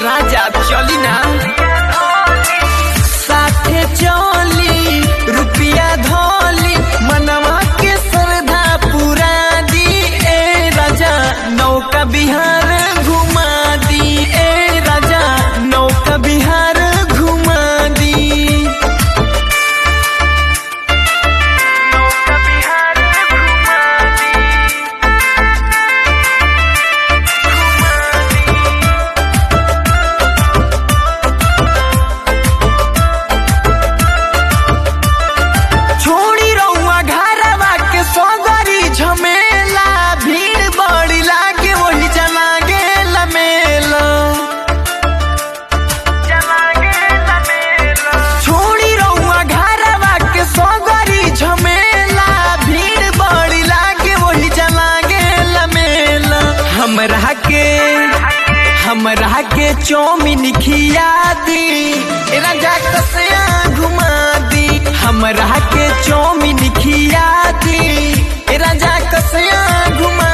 राजा चली ना साथे चली रुपया धोली मनवा के श्रद्धा पूरा दी ए राजा नौका बिहार घुमा दी ए राजा नौका बिहार घुमा दी नौका बिहार घुमा दी छोड़ी रहुआ घरवा के सगरी झमेला भीड़ बड़ी लागे वही जना गेला मेला छोड़ी रहुआ घरवा के सगरी झमेला भीड़ बड़ी लागे वही जना गेला मेला हमरा के चौमिन खिया दी राजा कसया घुमा दी हमरा के चौमिन खिया दी राजा कसया घुमा